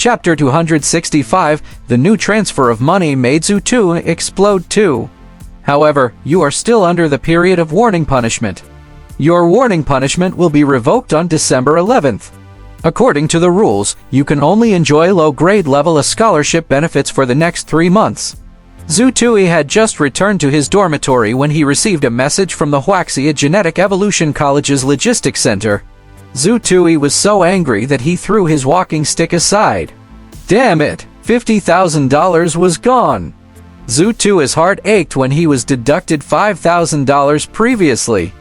Chapter 265, the new transfer of money made Zhu Tui explode too. However, you are still under the period of warning punishment. Your warning punishment will be revoked on December 11th. According to the rules, you can only enjoy low-grade level of scholarship benefits for the next 3 months. Zhu Tui had just returned to his dormitory when he received a message from the Wuxia Genetic Evolution College's Logistics Center. Zhu Tui was so angry that he threw his walking stick aside. Damn it! $50,000 was gone! Zhu Tui's heart ached when he was deducted $5,000 previously.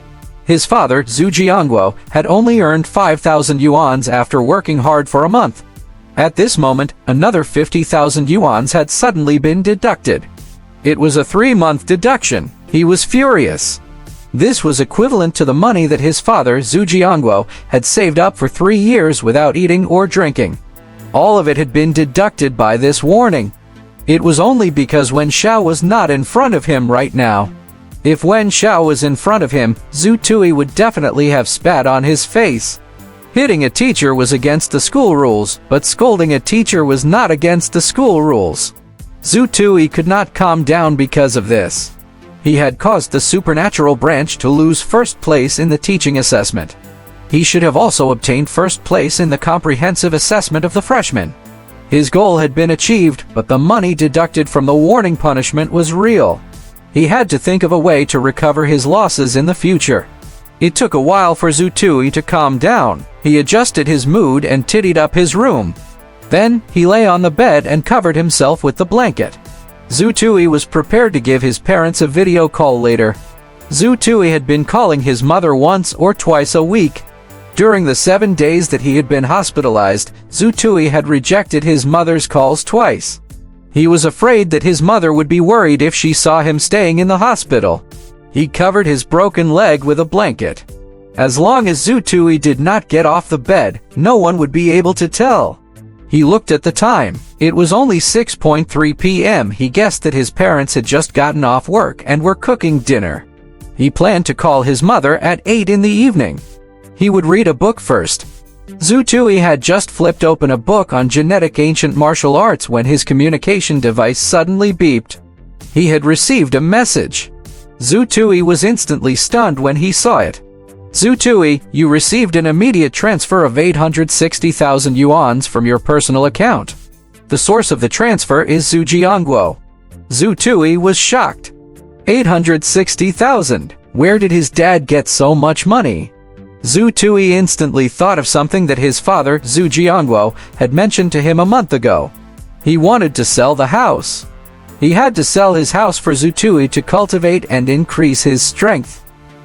His father, Zhu Jiangguo, had only earned 5,000 yuans after working hard for a month. At this moment, another 50,000 yuans had suddenly been deducted. It was a 3-month deduction. He was furious. This was equivalent to the money that his father, Zhu Jiangguo, had saved up for 3 years without eating or drinking. All of it had been deducted by this warning. It was only because Wen Xiao was not in front of him right now. If Wen Xiao was in front of him, Zhu Tui would definitely have spat on his face. Hitting a teacher was against the school rules, but scolding a teacher was not against the school rules. Zhu Tui could not calm down because of this. He had caused the supernatural branch to lose first place in the teaching assessment. He should have also obtained first place in the comprehensive assessment of the freshmen. His goal had been achieved, but the money deducted from the warning punishment was real. He had to think of a way to recover his losses in the future. It took a while for Zhu Tui to calm down. He adjusted his mood and tidied up his room. Then, he lay on the bed and covered himself with the blanket. Zhu Tui was prepared to give his parents a video call later. Zhu Tui had been calling his mother once or twice a week. During the 7 days that he had been hospitalized, Zhu Tui had rejected his mother's calls twice. He was afraid that his mother would be worried if she saw him staying in the hospital. He covered his broken leg with a blanket. As long as Zhu Tui did not get off the bed, no one would be able to tell. He looked at the time. It was only 6:03 p.m. He guessed that his parents had just gotten off work and were cooking dinner. He planned to call his mother at 8 in the evening. He would read a book first. Zhu Tui had just flipped open a book on genetic ancient martial arts when his communication device suddenly beeped. He had received a message. Zhu Tui was instantly stunned when he saw it. Zhu Tui, you received an immediate transfer of 860,000 yuans from your personal account. The source of the transfer is Zhu Jiangguo. Zhu Tui was shocked. 860,000. Where did his dad get so much money? Zhu Tui instantly thought of something that his father, Zhu Jiangguo, had mentioned to him a month ago. He wanted to sell the house. He had to sell his house for Zhu Tui to cultivate and increase his strength.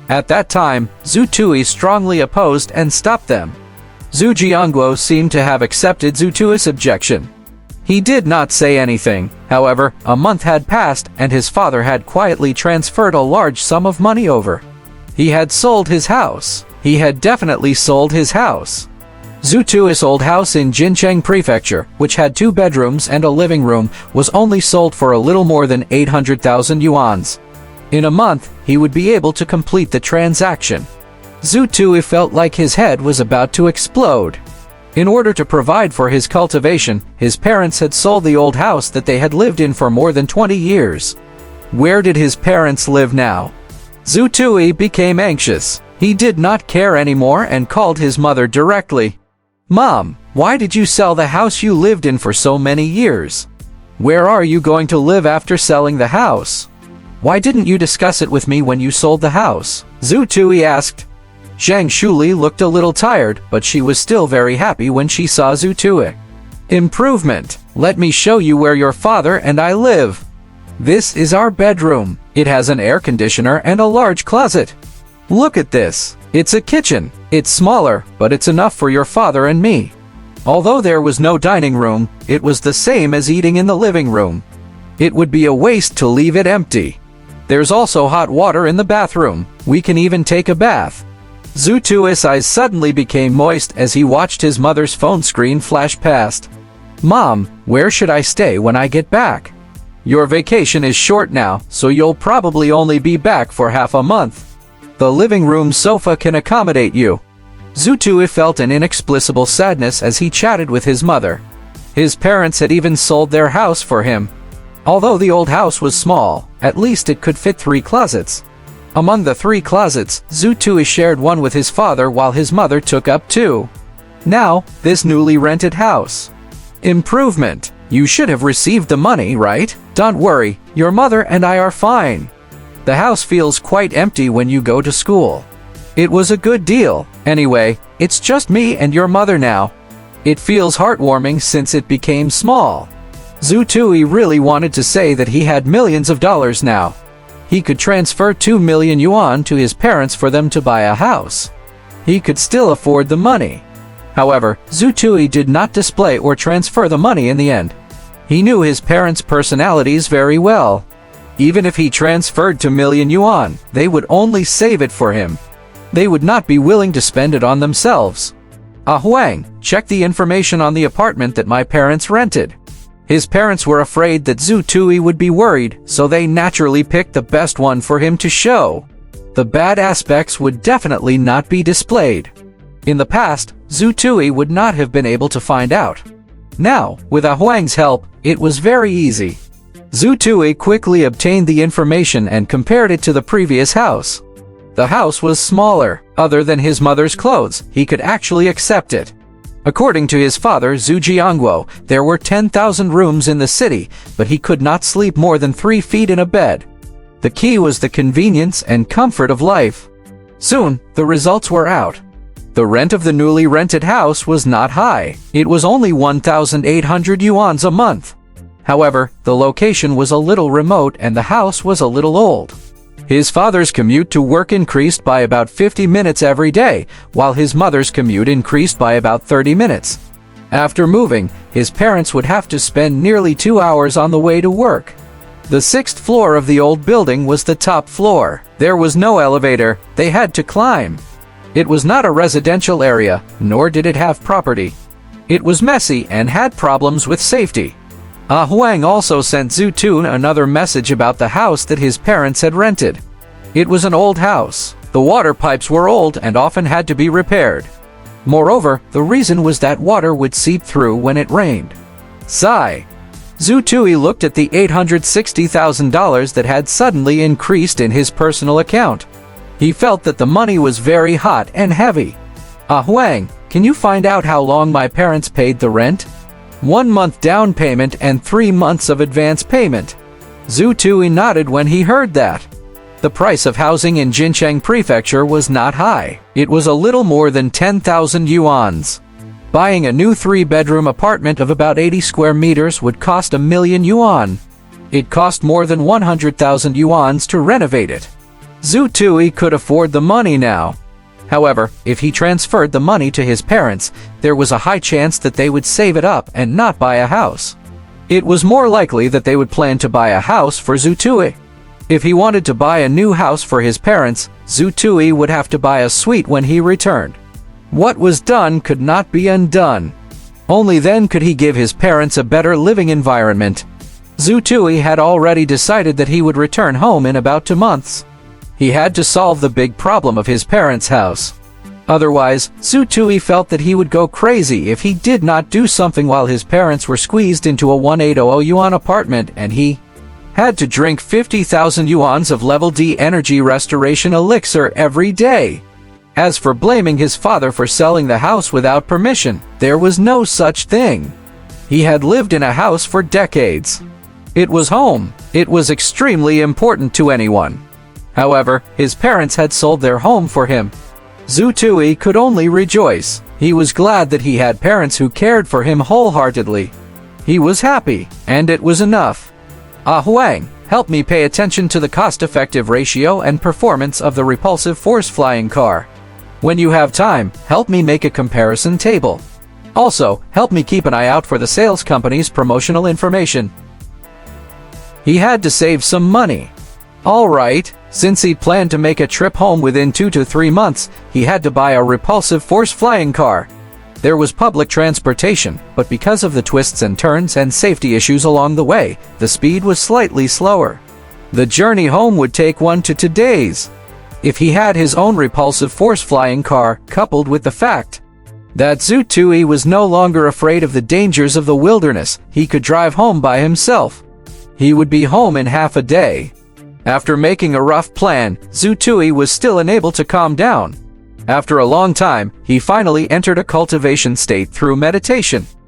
At that time, Zhu Tui strongly opposed and stopped them. Zhu Jiangguo seemed to have accepted Zhu Tui's objection. He did not say anything. However, a month had passed and his father had quietly transferred a large sum of money over. He had sold his house. He had definitely sold his house. Zhu Tui's old house in Jincheng Prefecture, which had 2 bedrooms and a living room, was only sold for a little more than 800,000 yuans. In a month, he would be able to complete the transaction. Zhu Tui felt like his head was about to explode. In order to provide for his cultivation, his parents had sold the old house that they had lived in for more than 20 years. Where did his parents live now? Zhu Tui became anxious. He did not care anymore and called his mother directly. Mom, why did you sell the house you lived in for so many years? Where are you going to live after selling the house? Why didn't you discuss it with me when you sold the house? Zhu Tui asked. Zhang Shuli looked a little tired, but she was still very happy when she saw Zhu Tui. Improvement. Let me show you where your father and I live. This is our bedroom. It has an air conditioner and a large closet. Look at this. It's a kitchen. It's smaller, but it's enough for your father and me. Although there was no dining room, it was the same as eating in the living room. It would be a waste to leave it empty. There's also hot water in the bathroom. We can even take a bath. Zhu Tui's eyes suddenly became moist as he watched his mother's phone screen flash past. Mom, where should I stay when I get back? Your vacation is short now, so you'll probably only be back for half a month. The living room sofa can accommodate you. Zhu Tui felt an inexplicable sadness as he chatted with his mother. His parents had even sold their house for him. Although the old house was small, at least it could fit 3 closets. Among the 3 closets, Zhu Tui shared one with his father while his mother took up 2. Now, this newly rented house. Improvement. You should have received the money, right? Don't worry, your mother and I are fine. The house feels quite empty when you go to school. It was a good deal. Anyway, it's just me and your mother now. It feels heartwarming since it became small. Zhu Tui really wanted to say that he had millions of dollars now. He could transfer 2 million yuan to his parents for them to buy a house. He could still afford the money. However, Zhu Tui did not display or transfer the money in the end. He knew his parents' personalities very well. Even if he transferred 2 million yuan, they would only save it for him. They would not be willing to spend it on themselves. Huang, check the information on the apartment that my parents rented. His parents were afraid that Zhu Tui would be worried, so they naturally picked the best one for him to show. The bad aspects would definitely not be displayed. In the past, Zhu Tui would not have been able to find out. Now, with Huang's help, it was very easy. Zhu Tui quickly obtained the information and compared it to the previous house. The house was smaller. Other than his mother's clothes, he could actually accept it. According to his father, Zhu Jiangguo, there were 10,000 rooms in the city, but he could not sleep more than 3 feet in a bed. The key was the convenience and comfort of life. Soon, the results were out. The rent of the newly rented house was not high. It was only 1,800 yuan a month. However, the location was a little remote and the house was a little old. His father's commute to work increased by about 50 minutes every day, while his mother's commute increased by about 30 minutes. After moving, his parents would have to spend nearly 2 hours on the way to work. The 6th floor of the old building was the top floor. There was no elevator, they had to climb. It was not a residential area, nor did it have property. It was messy and had problems with safety. Huang also sent Zhu Tui another message about the house that his parents had rented. It was an old house. The water pipes were old and often had to be repaired. Moreover, the reason was that water would seep through when it rained. Sigh. Zhu Tui looked at the $860,000 that had suddenly increased in his personal account. He felt that the money was very hot and heavy. Huang, can you find out how long my parents paid the rent? 1 month down payment and 3 months of advance payment. Zhu Tui nodded when he heard that. The price of housing in Jincheng Prefecture was not high. It was a little more than 10,000 yuans. Buying a new 3-bedroom apartment of about 80 square meters would cost 1 million yuan. It cost more than 100,000 yuans to renovate it. Zhu Tui could afford the money now. However, if he transferred the money to his parents, there was a high chance that they would save it up and not buy a house. It was more likely that they would plan to buy a house for Zhu Tui. If he wanted to buy a new house for his parents, Zhu Tui would have to buy a suite when he returned. What was done could not be undone. Only then could he give his parents a better living environment. Zhu Tui had already decided that he would return home in about 2 months. He had to solve the big problem of his parents' house. Otherwise, Zhu Tui felt that he would go crazy if he did not do something while his parents were squeezed into a 1800 yuan apartment and he had to drink 50,000 yuans of level D energy restoration elixir every day. As for blaming his father for selling the house without permission, there was no such thing. He had lived in a house for decades. It was home. It was extremely important to anyone. However, his parents had sold their home for him. Zhu Tui could only rejoice. He was glad that he had parents who cared for him wholeheartedly. He was happy, and it was enough. Huang, help me pay attention to the cost-effective ratio and performance of the repulsive force flying car. When you have time, help me make a comparison table. Also, help me keep an eye out for the sales company's promotional information. He had to save some money. Alright, since he planned to make a trip home within 2 to 3 months, he had to buy a repulsive force flying car. There was public transportation, but because of the twists and turns and safety issues along the way, the speed was slightly slower. The journey home would take 1 to 2 days. If he had his own repulsive force flying car, coupled with the fact that Zutui was no longer afraid of the dangers of the wilderness. He could drive home by himself. He would be home in half a day. After making a rough plan, Zutui was still unable to calm down. After a long time, he finally entered a cultivation state through meditation.